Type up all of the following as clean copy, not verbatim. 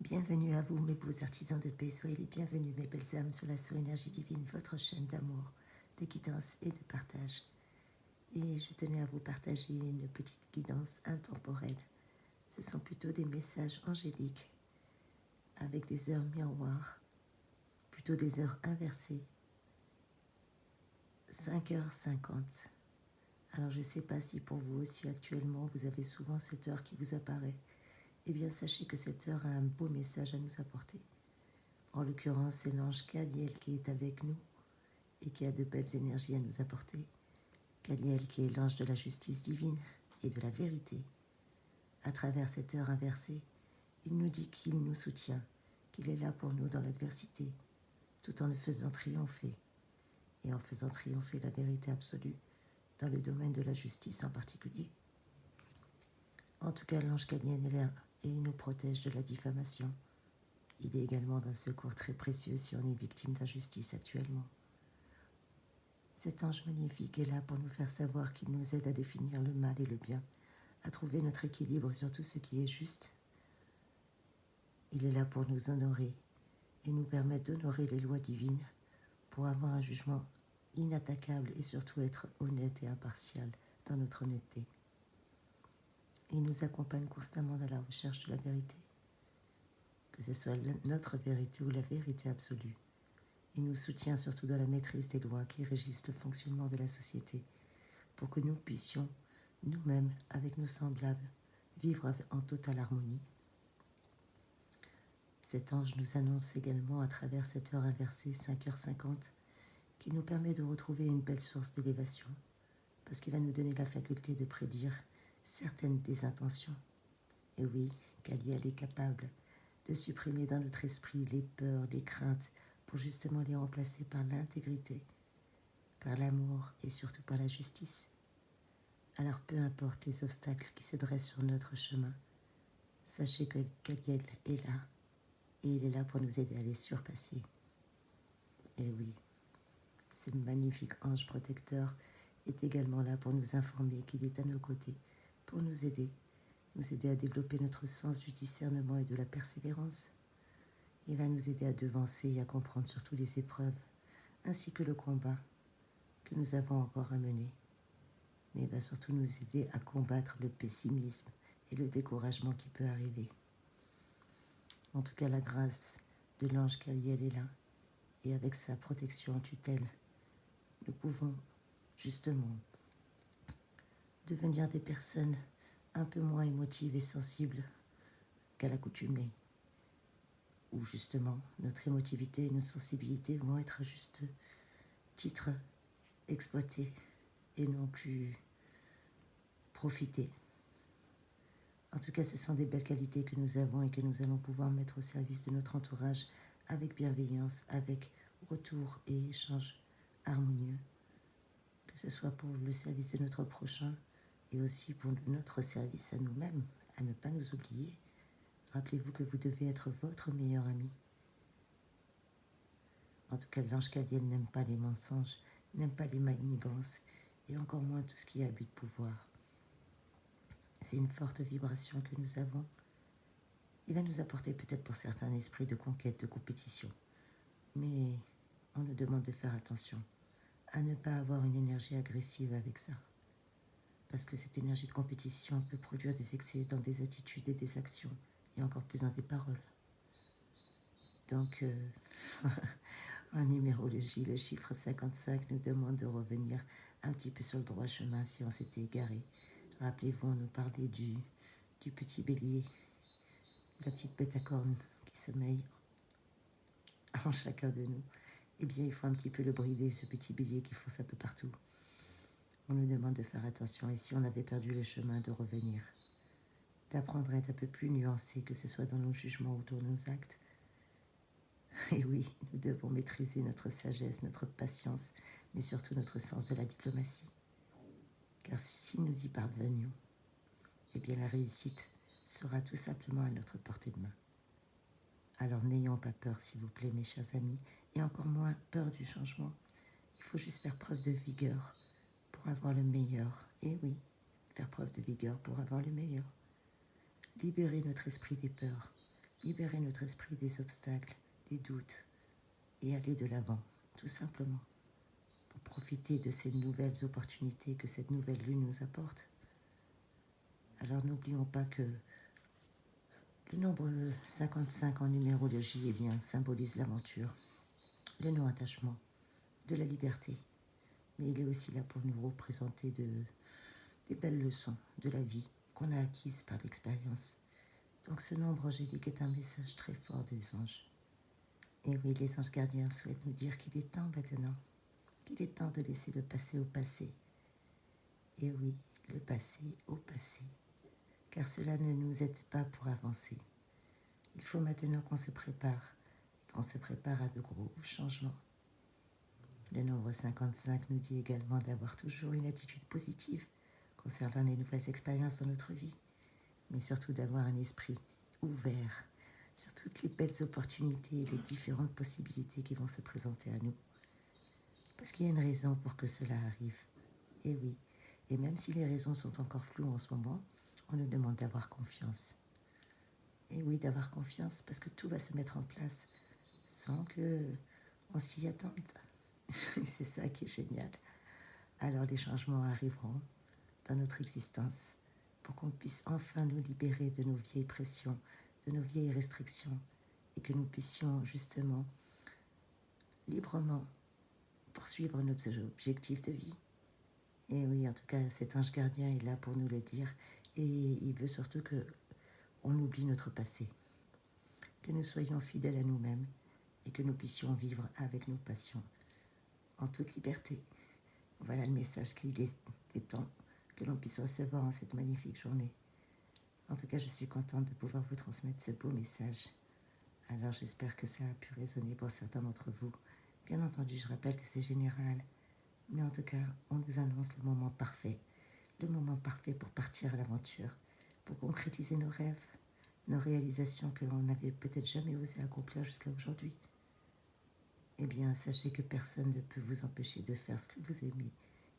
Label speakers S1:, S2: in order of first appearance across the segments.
S1: Bienvenue à vous, mes beaux artisans de paix. Soyez les bienvenus, mes belles âmes, sur la Soul Énergie Divine, votre chaîne d'amour, de guidance et de partage. Et je tenais à vous partager une petite guidance intemporelle. Ce sont plutôt des messages angéliques avec des heures miroirs, plutôt des heures inversées, 5h50. Alors je ne sais pas si pour vous aussi actuellement vous avez souvent cette heure qui vous apparaît. Eh bien sachez que cette heure a un beau message à nous apporter. En l'occurrence, c'est l'ange Caliel qui est avec nous et qui a de belles énergies à nous apporter. Caliel qui est l'ange de la justice divine et de la vérité. À travers cette heure inversée, il nous dit qu'il nous soutient, qu'il est là pour nous dans l'adversité, tout en nous faisant triompher, et en faisant triompher la vérité absolue dans le domaine de la justice en particulier. En tout cas, l'ange Caliel est là et il nous protège de la diffamation. Il est également d'un secours très précieux si on est victime d'injustice actuellement. Cet ange magnifique est là pour nous faire savoir qu'il nous aide à définir le mal et le bien, à trouver notre équilibre sur tout ce qui est juste. Il est là pour nous honorer et nous permettre d'honorer les lois divines pour avoir un jugement inattaquable et surtout être honnête et impartial dans notre honnêteté. Il nous accompagne constamment dans la recherche de la vérité, que ce soit notre vérité ou la vérité absolue. Il nous soutient surtout dans la maîtrise des lois qui régissent le fonctionnement de la société pour que nous puissions, nous-mêmes, avec nos semblables, vivre en totale harmonie. Cet ange nous annonce également à travers cette heure inversée, 5h50, qui nous permet de retrouver une belle source d'élévation, parce qu'il va nous donner la faculté de prédire certaines des intentions. Et oui, Caliel est capable de supprimer dans notre esprit les peurs, les craintes, pour justement les remplacer par l'intégrité, par l'amour et surtout par la justice. Alors peu importe les obstacles qui se dressent sur notre chemin, sachez que Caliel est là et il est là pour nous aider à les surpasser. Et oui, ce magnifique ange protecteur est également là pour nous informer qu'il est à nos côtés, pour nous aider à développer notre sens du discernement et de la persévérance. Il va nous aider à devancer et à comprendre surtout les épreuves, ainsi que le combat que nous avons encore à mener. Mais il va surtout nous aider à combattre le pessimisme et le découragement qui peut arriver. En tout cas, la grâce de l'ange Caliel est là, et avec sa protection en tutelle, nous pouvons justement devenir des personnes un peu moins émotives et sensibles qu'à l'accoutumée, où justement notre émotivité et notre sensibilité vont être à juste titre exploitées et non plus profitées. En tout cas, ce sont des belles qualités que nous avons et que nous allons pouvoir mettre au service de notre entourage avec bienveillance, avec retour et échange harmonieux, que ce soit pour le service de notre prochain et aussi pour notre service à nous-mêmes, à ne pas nous oublier. Rappelez-vous que vous devez être votre meilleur ami. En tout cas, l'ange Caliel n'aime pas les mensonges, n'aime pas les manigances et encore moins tout ce qui est abus de pouvoir. C'est une forte vibration que nous avons. Il va nous apporter peut-être pour certains un esprit de conquête, de compétition. Mais on nous demande de faire attention à ne pas avoir une énergie agressive avec ça. Parce que cette énergie de compétition peut produire des excès dans des attitudes et des actions, et encore plus dans des paroles. Donc, en numérologie, le chiffre 55 nous demande de revenir un petit peu sur le droit chemin si on s'était égaré. Rappelez-vous, on nous parlait du petit bélier, la petite bête à cornes qui sommeille en chacun de nous. Eh bien, il faut un petit peu le brider, ce petit bélier qui fonce un peu partout. On nous demande de faire attention, et si on avait perdu le chemin, de revenir, d'apprendre à être un peu plus nuancé, que ce soit dans nos jugements ou dans nos actes. Et oui, nous devons maîtriser notre sagesse, notre patience, mais surtout notre sens de la diplomatie. Car si nous y parvenions, eh bien la réussite sera tout simplement à notre portée de main. Alors n'ayons pas peur, s'il vous plaît, mes chers amis, et encore moins peur du changement. Il faut juste faire preuve de vigueur pour avoir le meilleur. Et oui, faire preuve de vigueur pour avoir le meilleur. Libérer notre esprit des peurs, libérer notre esprit des obstacles, des doutes et aller de l'avant, tout simplement, pour profiter de ces nouvelles opportunités que cette nouvelle lune nous apporte. Alors n'oublions pas que le nombre 55 en numérologie symbolise l'aventure, le non-attachement, de la liberté. Mais il est aussi là pour nous représenter des belles leçons de la vie qu'on a acquises par l'expérience. Donc ce nombre angélique est un message très fort des anges. Et oui, les anges gardiens souhaitent nous dire qu'il est temps maintenant, qu'il est temps de laisser le passé au passé. Et oui, le passé au passé, car cela ne nous aide pas pour avancer. Il faut maintenant qu'on se prépare à de gros changements. Le nombre 55 nous dit également d'avoir toujours une attitude positive concernant les nouvelles expériences dans notre vie, mais surtout d'avoir un esprit ouvert sur toutes les belles opportunités et les différentes possibilités qui vont se présenter à nous. Parce qu'il y a une raison pour que cela arrive. Et oui, et même si les raisons sont encore floues en ce moment, on nous demande d'avoir confiance. Et oui, d'avoir confiance parce que tout va se mettre en place sans que on s'y attende. C'est ça qui est génial. Alors les changements arriveront dans notre existence pour qu'on puisse enfin nous libérer de nos vieilles pressions, de nos vieilles restrictions et que nous puissions justement librement poursuivre nos objectifs de vie. Et oui, en tout cas, cet ange gardien est là pour nous le dire et il veut surtout que on oublie notre passé, que nous soyons fidèles à nous-mêmes et que nous puissions vivre avec nos passions en toute liberté. Voilà le message qu'il est temps que l'on puisse recevoir en cette magnifique journée. En tout cas, je suis contente de pouvoir vous transmettre ce beau message. Alors j'espère que ça a pu résonner pour certains d'entre vous. Bien entendu, je rappelle que c'est général, mais en tout cas, on nous annonce le moment parfait pour partir à l'aventure, pour concrétiser nos rêves, nos réalisations que l'on n'avait peut-être jamais osé accomplir jusqu'à aujourd'hui. Eh bien, sachez que personne ne peut vous empêcher de faire ce que vous aimez,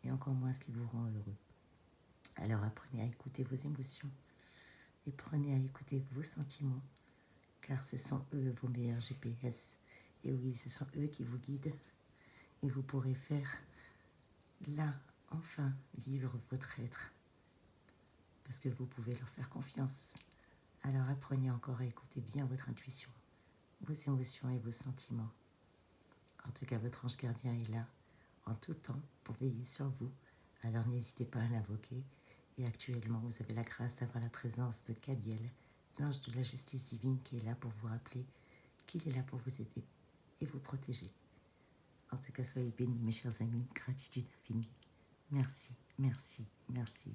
S1: et encore moins ce qui vous rend heureux. Alors apprenez à écouter vos émotions, et prenez à écouter vos sentiments, car ce sont eux vos meilleurs GPS. Et oui, ce sont eux qui vous guident, et vous pourrez faire, là, enfin, vivre votre être, parce que vous pouvez leur faire confiance. Alors apprenez encore à écouter bien votre intuition, vos émotions et vos sentiments. En tout cas, votre ange gardien est là, en tout temps, pour veiller sur vous. Alors n'hésitez pas à l'invoquer. Et actuellement, vous avez la grâce d'avoir la présence de Cadiel, l'ange de la justice divine, qui est là pour vous rappeler qu'il est là pour vous aider et vous protéger. En tout cas, soyez bénis, mes chers amis. Gratitude infinie. Merci, merci, merci.